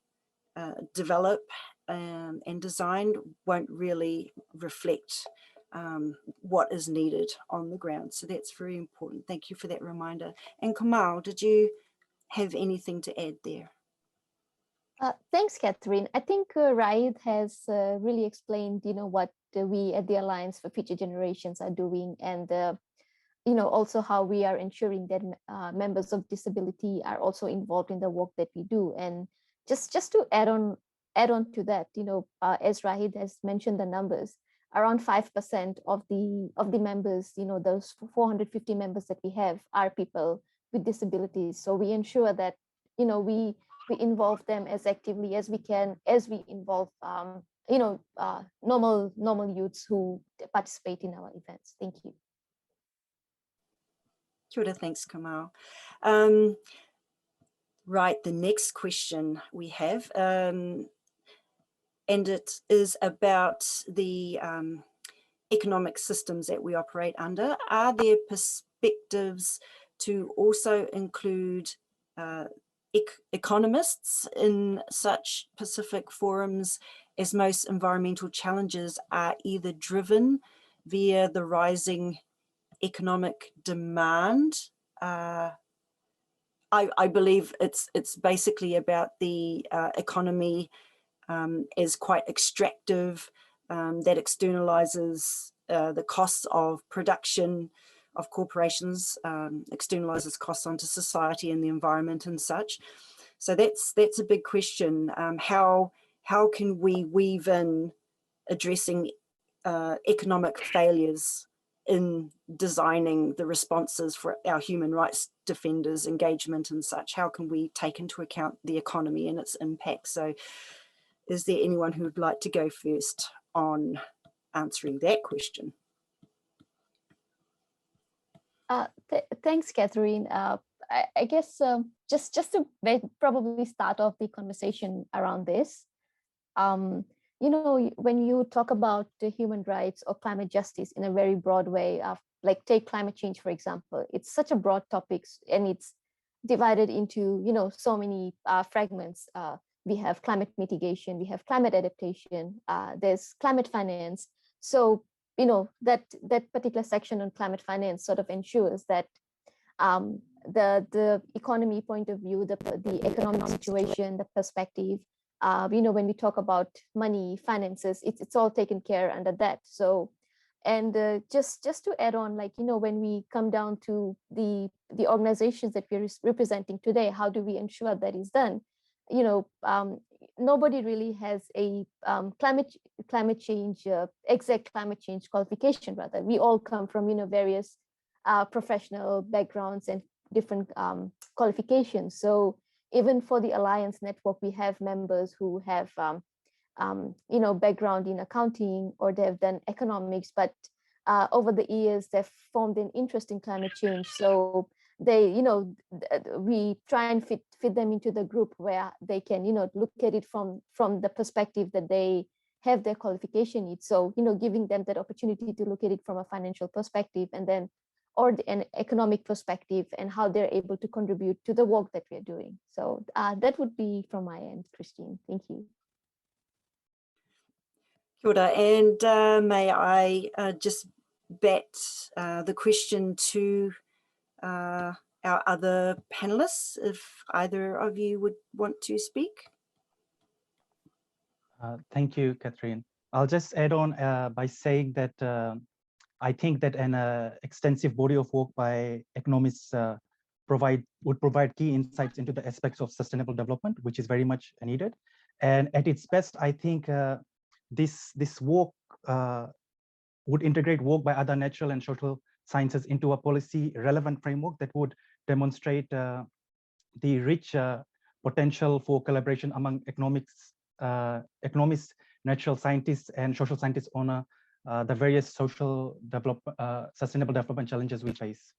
develop and design won't really reflect what is needed on the ground. So that's very important. Thank you for that reminder. And Komal, did you have anything to add there? Thanks, Catherine. I think Raid has really explained, what we at the Alliance for Future Generations are doing, and also how we are ensuring that members of disability are also involved in the work that we do. And just to add on to that, as Raid has mentioned the numbers, around 5% of the members, those 450 members that we have are people with disabilities. So we ensure that, we involve them as actively as we can, as we involve, normal youths who participate in our events. Thank you. Kia ora, thanks, Komal. Right, the next question we have, and it is about the economic systems that we operate under. Are there perspectives to also include economists in such Pacific forums, as most environmental challenges are either driven via the rising economic demand? I believe it's basically about the economy is quite extractive, that externalizes the costs of production of corporations, externalizes costs onto society and the environment and such. So that's a big question. How can we weave in addressing economic failures in designing the responses for our human rights defenders' engagement and such? How can we take into account the economy and its impact? So is there anyone who would like to go first on answering that question? Thanks, Catherine. I guess just to probably start off the conversation around this, when you talk about the human rights or climate justice in a very broad way, like take climate change, for example, it's such a broad topic and it's divided into, so many fragments. We have climate mitigation, we have climate adaptation, there's climate finance. So, that particular section on climate finance sort of ensures that the economy point of view, the economic situation, the perspective, when we talk about money, finances, it's all taken care under that. So, and just to add on, like, when we come down to the organizations that we're representing today, how do we ensure that is done? Nobody really has a climate change, exact climate change qualification, rather. We all come from, various professional backgrounds and different qualifications. So even for the Alliance Network, we have members who have, background in accounting, or they've done economics, but over the years, they've formed an interest in climate change. So they, we try and fit them into the group where they can, look at it from the perspective that they have their qualification needs. So, giving them that opportunity to look at it from a financial perspective, and then, or an economic perspective, and how they're able to contribute to the work that we're doing. So that would be from my end, Christine. Thank you. Kia ora, and may I just bat the question to our other panelists, if either of you would want to speak. Thank you, Catherine. I'll just add on by saying that I think that an extensive body of work by economists would provide key insights into the aspects of sustainable development, which is very much needed. And at its best, I think this work would integrate work by other natural and social sciences into a policy relevant framework that would demonstrate the rich potential for collaboration among economists, natural scientists, and social scientists on the various sustainable development challenges we face.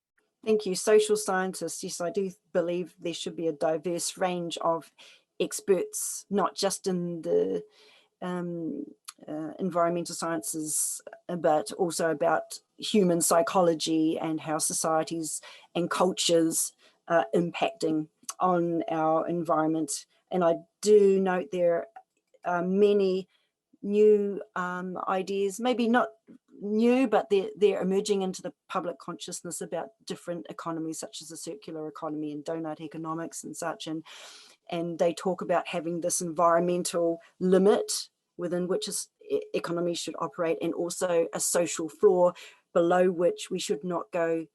Thank you. Social scientists. Yes, I do believe there should be a diverse range of experts, not just in the environmental sciences, but also about human psychology and how societies and cultures are impacting on our environment. And I do note there are many new ideas, maybe not new, but they're emerging into the public consciousness about different economies, such as the circular economy and donut economics and such. And they talk about having this environmental limit within which economies should operate, and also a social floor below which we should not go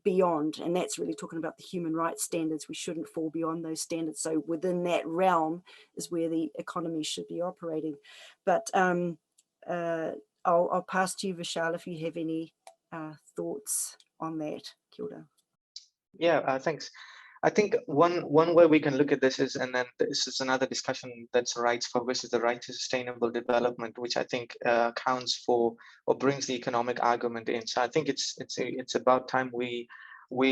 beyond. And that's really talking about the human rights standards. We shouldn't fall beyond those standards. So within that realm is where the economy should be operating. But I'll pass to you, Vishal, if you have any thoughts on that. Kia ora. Yeah, thanks. I think one way we can look at this is, and then this is another discussion that's rights for versus the right to sustainable development, which I think counts for or brings the economic argument in. So I think it's about time we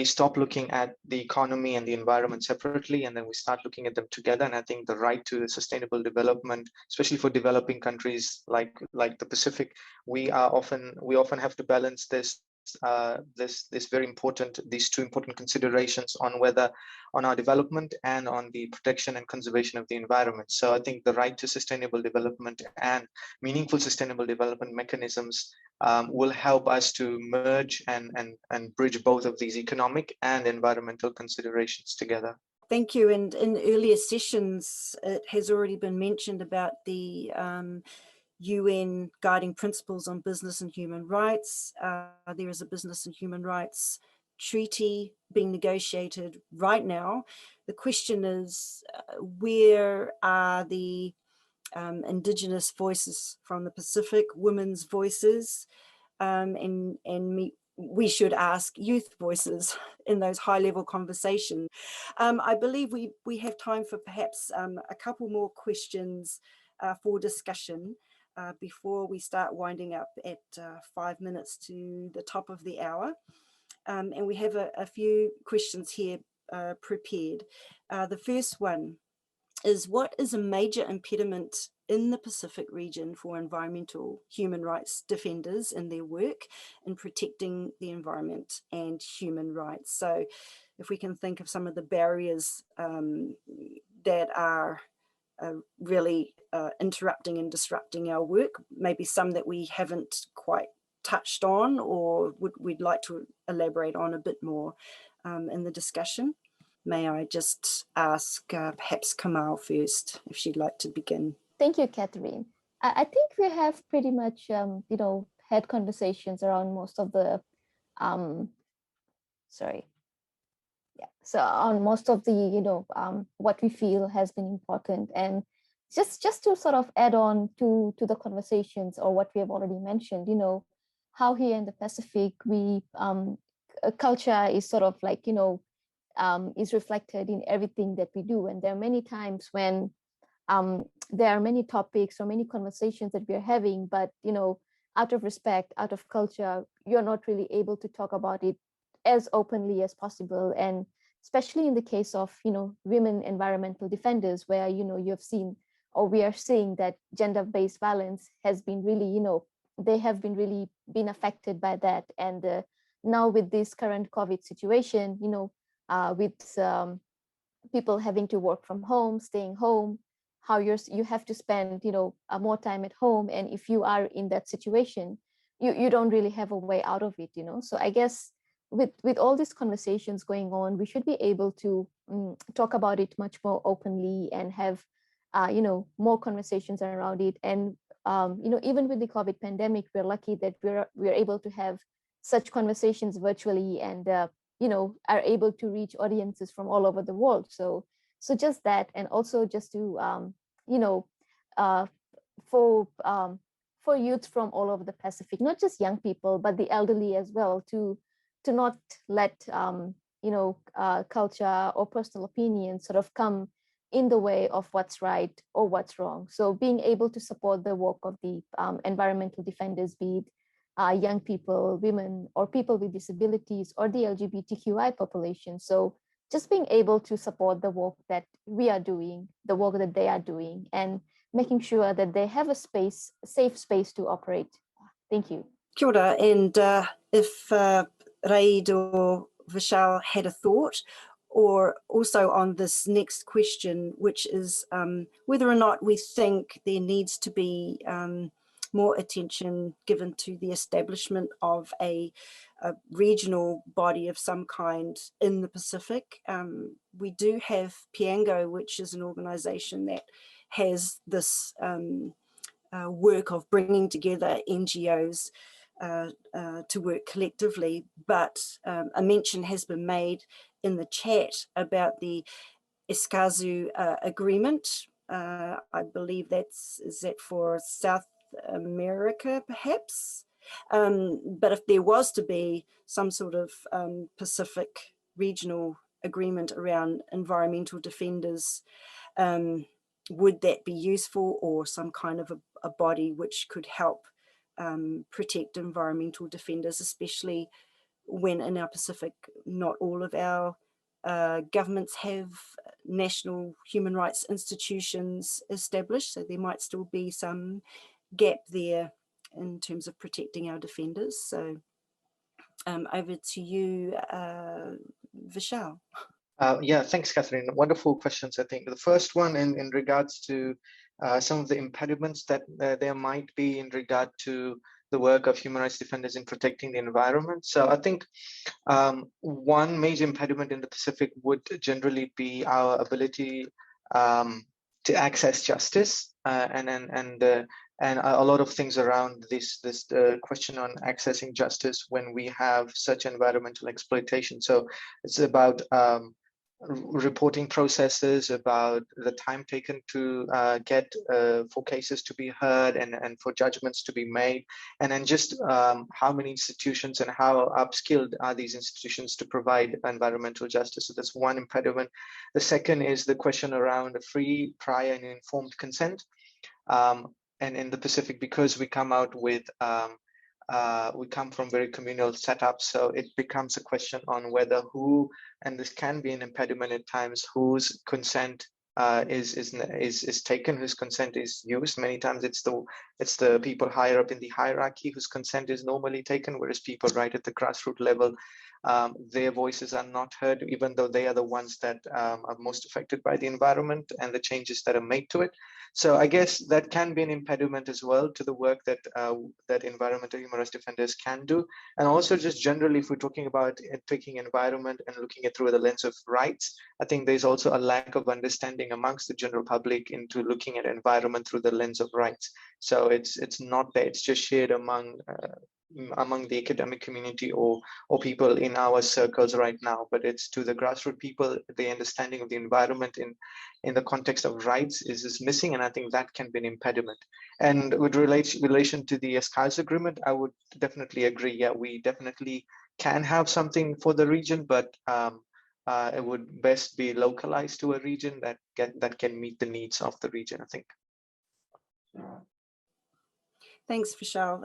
stop looking at the economy and the environment separately, and then we start looking at them together. And I think the right to sustainable development, especially for developing countries like the Pacific, we often have to balance these two important considerations on our development and on the protection and conservation of the environment. So I think the right to sustainable development and meaningful sustainable development mechanisms will help us to merge and bridge both of these economic and environmental considerations together. Thank you. And in earlier sessions, it has already been mentioned about the UN Guiding Principles on Business and Human Rights. There is a Business and Human Rights Treaty being negotiated right now. The question is, where are the Indigenous voices from the Pacific, women's voices, and we should ask youth voices in those high-level conversations. I believe we have time for perhaps a couple more questions for discussion before we start winding up at 5 minutes to the top of the hour. And we have a few questions here prepared. The first one is, what is a major impediment in the Pacific region for environmental human rights defenders in their work in protecting the environment and human rights? So if we can think of some of the barriers that are really interrupting and disrupting our work, maybe some that we haven't quite touched on or we'd like to elaborate on a bit more in the discussion. May I just ask perhaps Komal first, if she'd like to begin. Thank you, Catherine. I think we have pretty much, had conversations around most of the, so on most of the, what we feel has been important. And just to sort of add on to the conversations or what we have already mentioned, how here in the Pacific, we, culture is sort of like, is reflected in everything that we do. And there are many times when there are many topics or many conversations that we're having, but, out of respect, out of culture, you're not really able to talk about it as openly as possible. And especially in the case of, women environmental defenders, where, you've seen, or we are seeing that gender-based violence has been really, they have been really been affected by that. And now with this current COVID situation, with people having to work from home, staying home, how you have to spend, more time at home. And if you are in that situation, you don't really have a way out of it, So I guess with all these conversations going on, we should be able to talk about it much more openly and have, more conversations around it. And, even with the COVID pandemic, we're lucky that we're able to have such conversations virtually and, are able to reach audiences from all over the world. So just that, and also just to, for youth from all over the Pacific, not just young people, but the elderly as well, to not let culture or personal opinions sort of come in the way of what's right or what's wrong. So being able to support the work of the environmental defenders, be it young people, women, or people with disabilities, or the LGBTQI population. So just being able to support the work that we are doing, the work that they are doing, and making sure that they have a safe space to operate. Thank you. Kia ora, and if Raid or Vishal had a thought, or also on this next question, which is whether or not we think there needs to be more attention given to the establishment of a regional body of some kind in the Pacific. We do have Piango, which is an organization that has this work of bringing together NGOs to work collectively, but a mention has been made in the chat about the EHRDs agreement. I believe is that for South America, perhaps. But if there was to be some sort of Pacific regional agreement around environmental defenders, would that be useful, or some kind of a body which could help protect environmental defenders, especially when in our Pacific, not all of our governments have national human rights institutions established, so there might still be some gap there in terms of protecting our defenders. So over to you, Vishal. Yeah, thanks, Catherine. Wonderful questions, I think. The first one in regards to some of the impediments that there might be in regard to the work of human rights defenders in protecting the environment. So I think one major impediment in the Pacific would generally be our ability to access justice, and a lot of things around this question on accessing justice when we have such environmental exploitation. So it's about reporting processes, about the time taken to get for cases to be heard and for judgments to be made, and then just how many institutions and how upskilled are these institutions to provide environmental justice. So that's one impediment. The second is the question around free, prior, and informed consent. And in the Pacific, because we come out with we come from very communal setups, so it becomes a question on whether who, and this can be an impediment at times, whose consent is taken, whose consent is used. Many times it's the people higher up in the hierarchy whose consent is normally taken, whereas people right at the grassroots level, their voices are not heard, even though they are the ones that are most affected by the environment and the changes that are made to it. So I guess that can be an impediment as well to the work that that environmental human rights defenders can do. And also just generally, if we're talking about taking environment and looking at through the lens of rights, I think there's also a lack of understanding amongst the general public into looking at environment through the lens of rights. So it's not that it's just shared among the academic community or people in our circles right now, but it's to the grassroots people, the understanding of the environment in the context of rights is missing, and I think that can be an impediment. And with relation to the EHRDs agreement, I would definitely agree. Yeah, we definitely can have something for the region, but it would best be localized to a region that can meet the needs of the region, I think. Thanks, Vishal.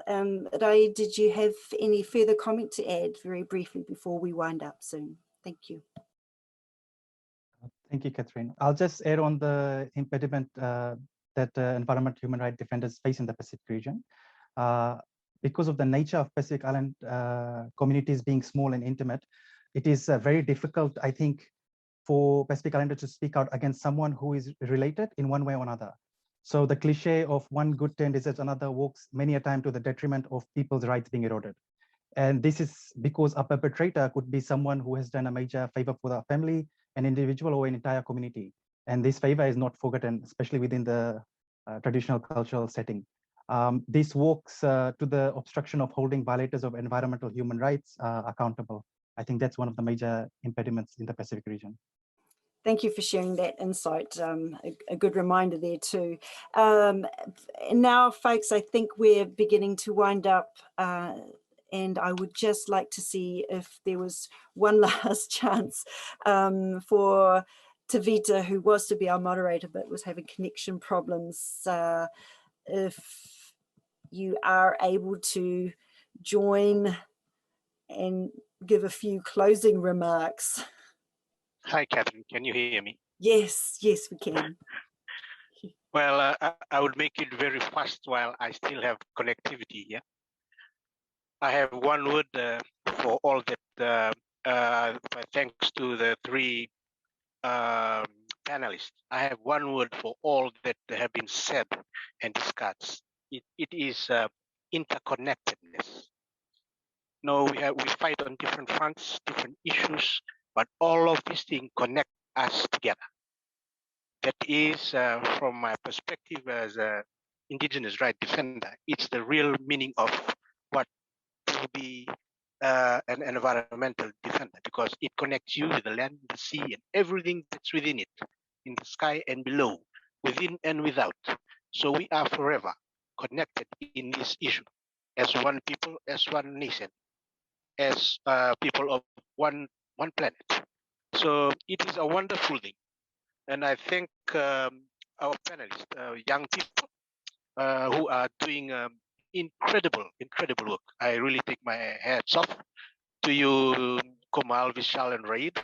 Rai, did you have any further comment to add very briefly before we wind up soon? Thank you. Thank you, Catherine. I'll just add on the impediment that environmental human rights defenders face in the Pacific region. Because of the nature of Pacific Island communities being small and intimate, it is very difficult, I think, for Pacific Islanders to speak out against someone who is related in one way or another. So the cliche of one good turn deserves another walks many a time to the detriment of people's rights being eroded. And this is because a perpetrator could be someone who has done a major favor for the family, an individual, or an entire community. And this favor is not forgotten, especially within the traditional cultural setting. This walks to the obstruction of holding violators of environmental human rights accountable. I think that's one of the major impediments in the Pacific region. Thank you for sharing that insight. A good reminder there too. And now, folks, I think we're beginning to wind up, and I would just like to see if there was one last chance for Tevita, who was to be our moderator but was having connection problems. If you are able to join and give a few closing remarks. Hi, Catherine. Can you hear me? Yes, yes, we can. Well, I would make it very fast while I still have connectivity here. I have one word for all that, thanks to the three panelists. I have one word for all that have been said and discussed. It is interconnectedness. No, we fight on different fronts, different issues, but all of these things connect us together. That is, from my perspective as an Indigenous rights defender, it's the real meaning of what to be an environmental defender, because it connects you with the land, the sea, and everything that's within it, in the sky and below, within and without. So we are forever connected in this issue as one people, as one nation, as people of one planet. So it is a wonderful thing. And I thank our panelists, young people who are doing incredible work. I really take my hats off to you, Komal, Vishal, and Raid.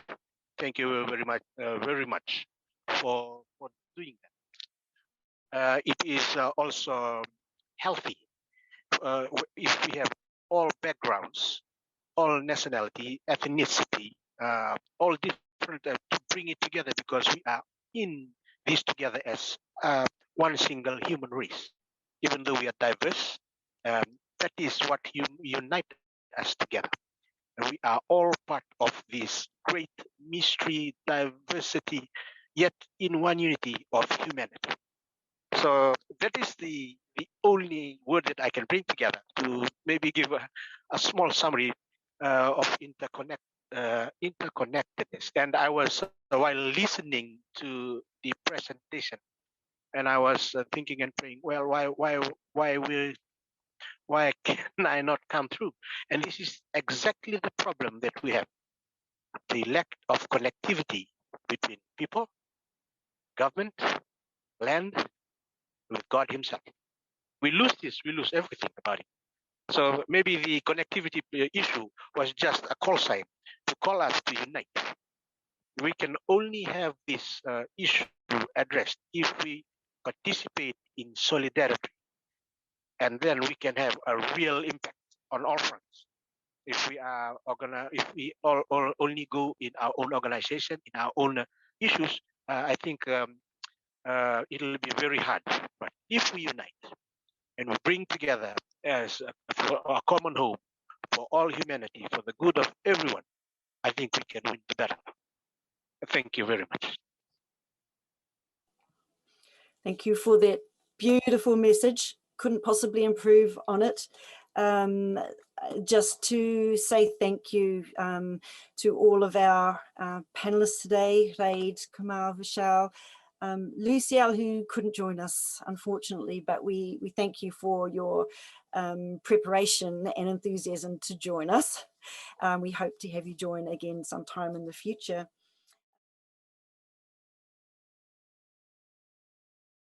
Thank you very much for doing that. It is also healthy if we have all backgrounds, all nationality, ethnicity, all different to bring it together, because we are in this together as one single human race. Even though we are diverse, that is what unites us together. And we are all part of this great mystery, diversity, yet in one unity of humanity. So that is the only word that I can bring together to maybe give a small summary of interconnectedness. And I was, while listening to the presentation, and I was thinking and praying, well, why can I not come through? And this is exactly the problem that we have: the lack of connectivity between people, government, land, with God Himself. We lose this, we lose everything about it. So maybe the connectivity issue was just a call sign to call us to unite. We can only have this issue addressed if we participate in solidarity, and then we can have a real impact on all fronts. If we are if we all only go in our own organization, in our own issues, I think it'll be very hard. But if we unite and we bring together as a common home for all humanity, for the good of everyone, I think we can win the battle. Thank you very much. Thank you for that beautiful message. Couldn't possibly improve on it. Just to say thank you to all of our panelists today, Raid, Komal, Vishal, Luciel, who couldn't join us, unfortunately, but we thank you for your preparation and enthusiasm to join us. We hope to have you join again sometime in the future.